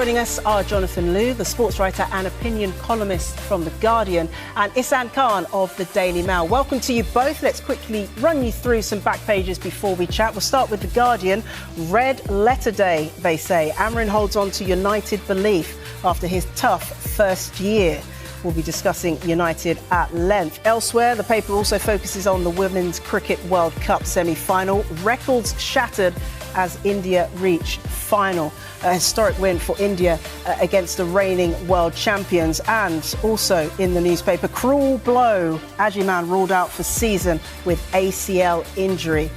Joining us are Jonathan Liew, the sports writer and opinion columnist from The Guardian, and Ihsan Khan of the Daily Mail. Welcome to you both. Let's quickly run you through some back pages before we chat. We'll start with The Guardian. Red letter day, they say. Amorim holds on to United belief after his tough first year. We'll be discussing United at length. Elsewhere, the paper also focuses on the Women's Cricket World Cup semi-final. Records shattered as India reach final. A historic win for India against the reigning world champions. And also in the newspaper, cruel blow. Ajiman ruled out for season with ACL injury.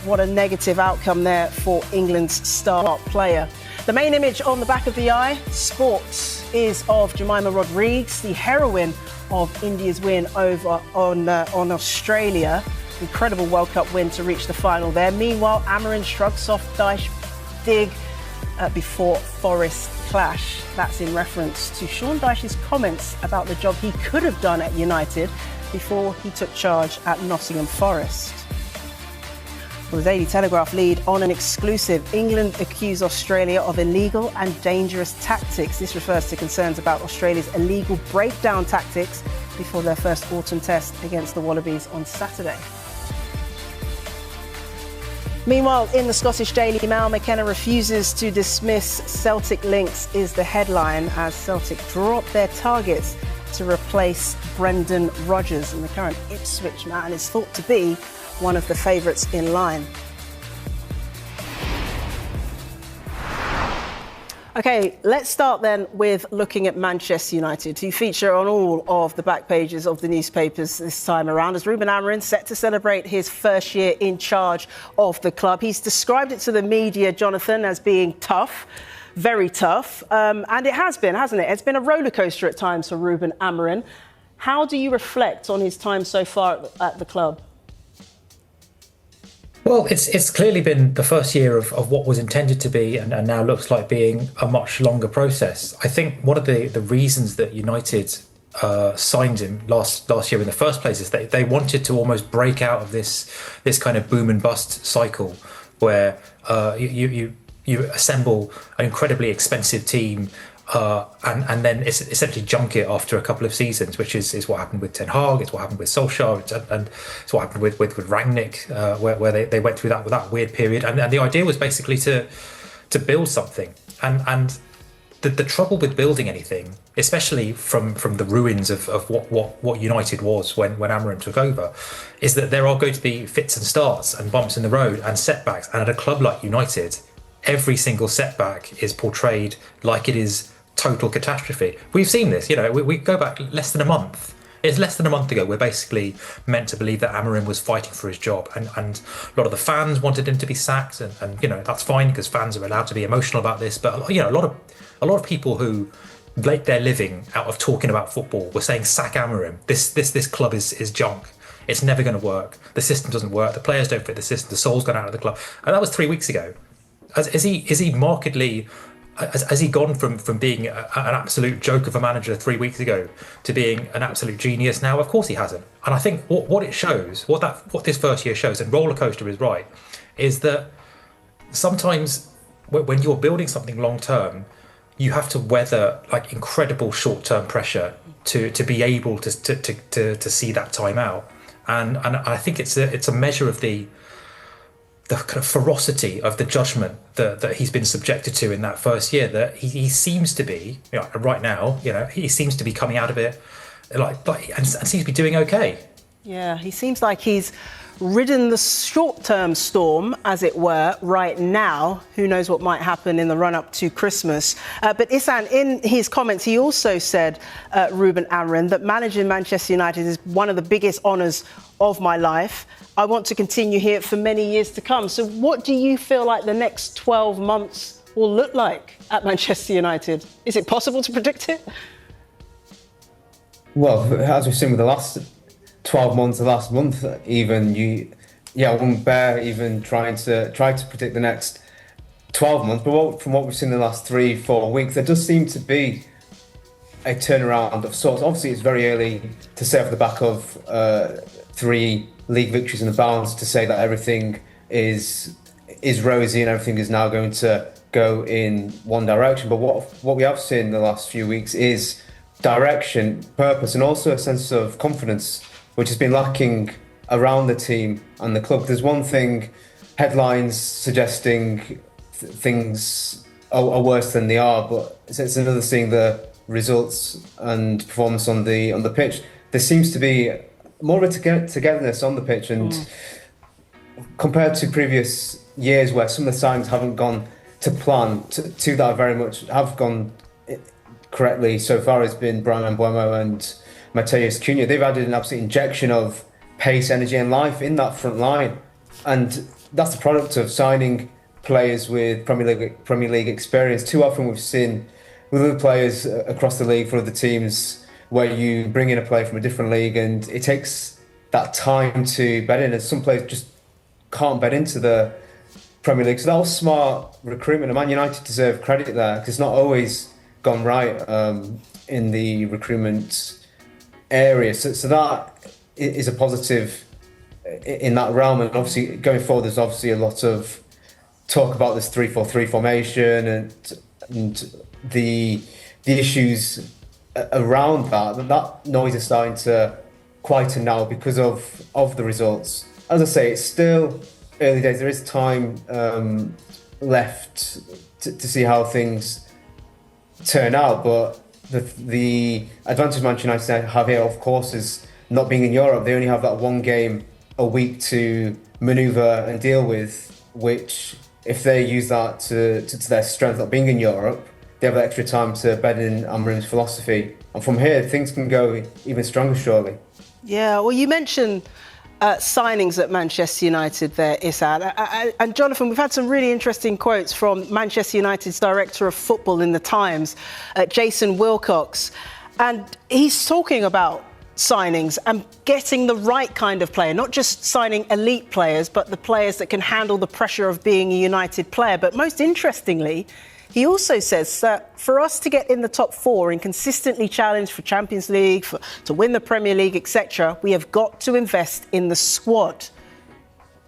What a negative outcome there for England's star player. The main image on the back of the eye, sports, is of Jemima Rodrigues, the heroine of India's win over on Australia. Incredible World Cup win to reach the final there. Meanwhile, Amorim shrugs off Dyche dig before Forest clash. That's in reference to Sean Dyche's comments about the job he could have done at United before he took charge at Nottingham Forest. Well, the Daily Telegraph lead on an exclusive. England accuse Australia of illegal and dangerous tactics. This refers to concerns about Australia's illegal breakdown tactics before their first autumn test against the Wallabies on Saturday. Meanwhile, in the Scottish Daily Mail, McKenna refuses to dismiss Celtic links is the headline as Celtic drop their targets to replace Brendan Rodgers. And the current Ipswich man is thought to be one of the favourites in line. OK, let's start then with looking at Manchester United, who feature on all of the back pages of the newspapers this time around, as Ruben Amorim set to celebrate his first year in charge of the club. He's described it to the media, Jonathan, as being tough, very tough. And it has been, hasn't it? It's been a rollercoaster at times for Ruben Amorim. How do you reflect on his time so far at the club? Well, it's clearly been the first year of what was intended to be and now looks like being a much longer process. I think one of the reasons that United signed him last year in the first place is that they wanted to almost break out of this kind of boom and bust cycle where you assemble an incredibly expensive team and then essentially junk it after a couple of seasons, which is what happened with Ten Hag, it's what happened with Solskjaer, and it's what happened with Rangnick, where they went through that weird period. And the idea was basically to build something. And the trouble with building anything, especially from the ruins of what United was when Amorim took over, is that there are going to be fits and starts and bumps in the road and setbacks. And at a club like United, every single setback is portrayed like it is total catastrophe. We've seen this, we go back less than a month. It's less than a month ago we're basically meant to believe that Amorim was fighting for his job, and a lot of the fans wanted him to be sacked, and that's fine because fans are allowed to be emotional about this, but a lot of people who make their living out of talking about football were saying sack Amorim. This club is junk. It's never going to work. The system doesn't work. The players don't fit the system. The soul's gone out of the club. And that was 3 weeks ago. Has he markedly? Has he gone from being an absolute joke of a manager 3 weeks ago to being an absolute genius now? Of course he hasn't. And I think what it shows, what this first year shows, and rollercoaster is right, is that sometimes when you're building something long term, you have to weather like incredible short term pressure to be able to see that time out. And I think it's a measure of the kind of ferocity of the judgement that he's been subjected to in that first year, that he seems to be, right now, he seems to be coming out of it and seems to be doing okay. Yeah, he seems like he's ridden the short-term storm, as it were, right now. Who knows what might happen in the run-up to Christmas. But Ihsan, in his comments, he also said, Ruben Amorim, that managing Manchester United is one of the biggest honours of my life. I want to continue here for many years to come. So what do you feel like the next 12 months will look like at Manchester United? Is it possible to predict it? Well, as we've seen with the last 12 months, the last month, even I wouldn't bear even try to predict the next 12 months. But from what we've seen in the last 3-4 weeks, there does seem to be a turnaround of sorts. Obviously, it's very early to say off the back of 3 league victories in the balance to say that everything is rosy and everything is now going to go in one direction. But what we have seen in the last few weeks is direction, purpose, and also a sense of confidence, which has been lacking around the team and the club. There's one thing, headlines suggesting things are worse than they are, but it's another thing, the results and performance on the pitch. There seems to be more of a togetherness on the pitch, and compared to previous years where some of the signings haven't gone to plan, two that very much have gone correctly so far has been Brian Mbeumo and Mateus Cunha. They've added an absolute injection of pace, energy and life in that front line, and that's the product of signing players with Premier League experience. Too often we've seen with other players across the league for other teams where you bring in a player from a different league and it takes that time to bed in, and some players just can't bed into the Premier League. So that was smart recruitment, and Man United deserve credit there, because it's not always gone right in the recruitment area. So that is a positive in that realm. And obviously going forward, there's obviously a lot of talk about this 3-4-3 formation and the issues around that noise is starting to quieten now because of the results. As I say, it's still early days. There is time left to see how things turn out, but the advantage Manchester United have here, of course, is not being in Europe. They only have that one game a week to manoeuvre and deal with, which if they use that to their strength, not being in Europe, they have that extra time to bed in Amorim's philosophy. And from here, things can go even stronger, surely. Yeah, well, you mentioned signings at Manchester United there, Issam. And Jonathan, we've had some really interesting quotes from Manchester United's director of football in the Times, Jason Wilcox. And he's talking about signings and getting the right kind of player, not just signing elite players, but the players that can handle the pressure of being a United player. But most interestingly, he also says that for us to get in the top four and consistently challenge for Champions League, to win the Premier League, etc., we have got to invest in the squad.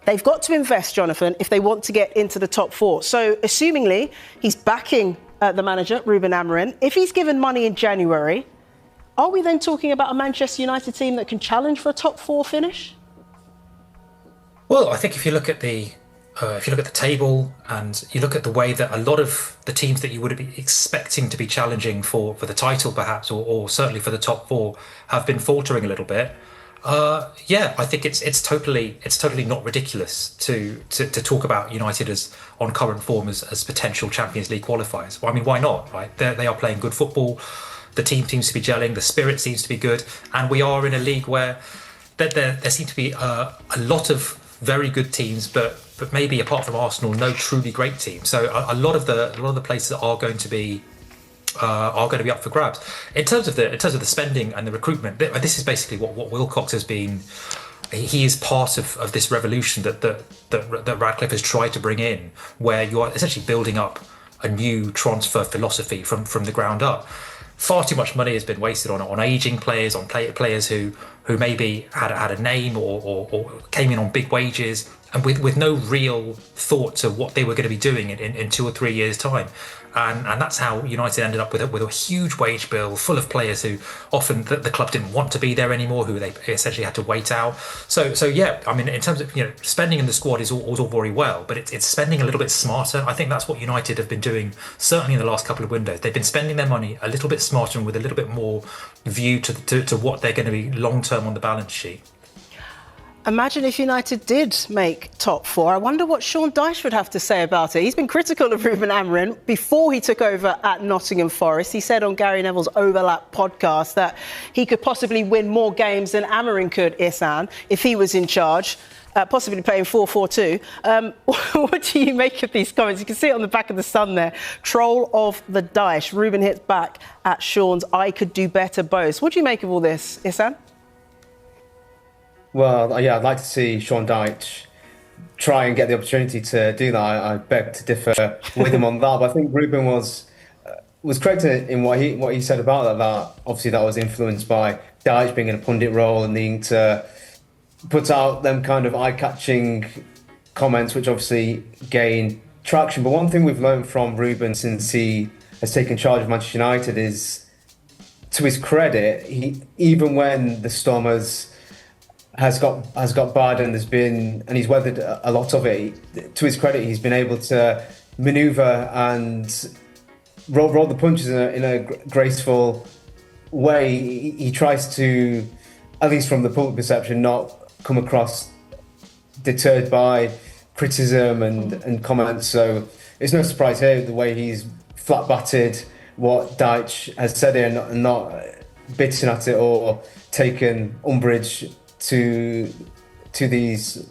They've got to invest, Jonathan, if they want to get into the top four. So, assumingly, he's backing the manager, Ruben Amorim. If he's given money in January, are we then talking about a Manchester United team that can challenge for a top four finish? Well, I think if you look at the table and you look at the way that a lot of the teams that you would be expecting to be challenging for the title, perhaps, or certainly for the top four, have been faltering a little bit. I think it's totally not ridiculous to talk about United as on current form as potential Champions League qualifiers. Well, I mean, why not? Right? They are playing good football. The team seems to be gelling. The spirit seems to be good, and we are in a league where there seem to be a lot of very good teams, but maybe apart from Arsenal, no truly great team. So a lot of the places are going to be up for grabs. In terms of the spending and the recruitment, this is basically what Wilcox has been. He is part of this revolution that Radcliffe has tried to bring in, where you are essentially building up a new transfer philosophy from the ground up. Far too much money has been wasted on aging players, on players who maybe had a name or came in on big wages, and with no real thought to what they were going to be doing in 2 or 3 years' time. And that's how United ended up with a huge wage bill full of players who often the club didn't want to be there anymore, who they essentially had to wait out. So yeah, I mean, in terms of spending in the squad is all very well, but it's spending a little bit smarter. I think that's what United have been doing, certainly in the last couple of windows. They've been spending their money a little bit smarter and with a little bit more view to what they're going to be long term on the balance sheet. Imagine if United did make top four. I wonder what Sean Dyche would have to say about it. He's been critical of Ruben Amorim before he took over at Nottingham Forest. He said on Gary Neville's Overlap podcast that he could possibly win more games than Amorim could, Issam, if he was in charge, possibly playing 4-4-2. What do you make of these comments? You can see it on the back of the Sun there. Troll of the Dyche. Ruben hits back at Sean's I could do better boast. What do you make of all this, Issam? Well, yeah, I'd like to see Sean Dyche try and get the opportunity to do that. I beg to differ with him on that, but I think Ruben was correct in what he said about that obviously that was influenced by Dyche being in a pundit role and needing to put out them kind of eye-catching comments, which obviously gain traction. But one thing we've learned from Ruben since he has taken charge of Manchester United is, to his credit, even when the storm has got bad and he's weathered a lot of it, to his credit, he's been able to manoeuvre and roll the punches in a graceful way. He tries to, at least from the public perception, not come across deterred by criticism and comments. So it's no surprise here the way he's flat batted what Deitch has said here and not bitten at it or taken umbrage to these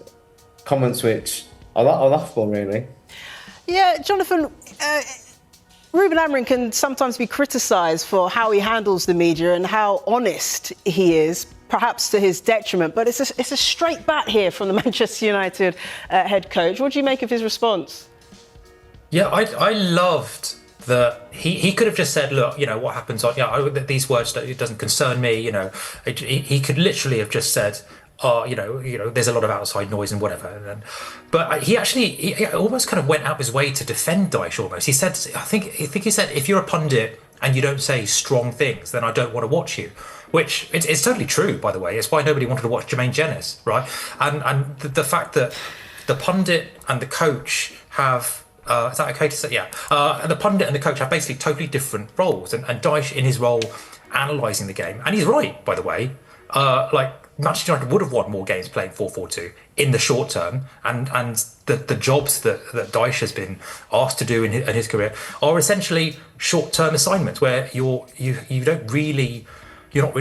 comments, which are laughable, really. Yeah, Jonathan, Ruben Amorim can sometimes be criticised for how he handles the media and how honest he is, perhaps to his detriment. But it's a straight bat here from the Manchester United head coach. What do you make of his response? Yeah, I loved that he could have just said, look, what happens on, these words, it doesn't concern me, he could literally have just said, there's a lot of outside noise and whatever. But he almost kind of went out of his way to defend Deitch almost. He said, I think he said, if you're a pundit and you don't say strong things, then I don't want to watch you. Which it's totally true, by the way. It's why nobody wanted to watch Jermaine Jenas, right? And the fact that the pundit and the coach have, is that okay to say? Yeah. The pundit and the coach have basically totally different roles. And Deitch in his role analysing the game. And he's right, by the way. Manchester United would have won more games playing 4-4-2 in the short term, and the jobs that Deitch has been asked to do in his career are essentially short-term assignments where you're not really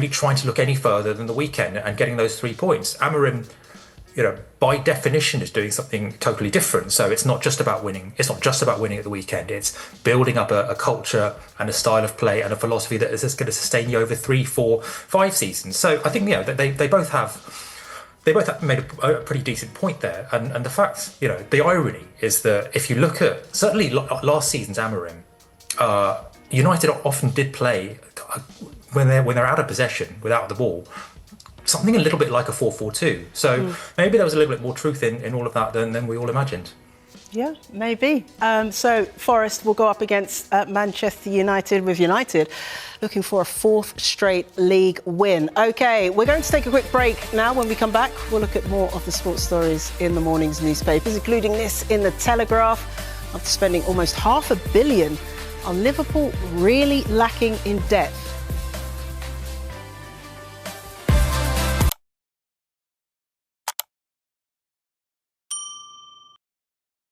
trying to look any further than the weekend and getting those 3 points. Amorim, by definition, is doing something totally different. So it's not just about winning. It's not just about winning at the weekend. It's building up a culture and a style of play and a philosophy that is just going to sustain you over 3, 4, 5 seasons. So I think they both have made a pretty decent point there. And the fact, the irony is that if you look at certainly last season's Amorim, United often did play when they're out of possession, without the ball, something a little bit like a 4-4-2. So maybe there was a little bit more truth in all of that than we all imagined. Yeah, maybe. So Forest will go up against Manchester United, with United looking for a 4th straight league win. OK, we're going to take a quick break now. When we come back, we'll look at more of the sports stories in the morning's newspapers, including this in the Telegraph. After spending almost £500 million, are Liverpool really lacking in depth?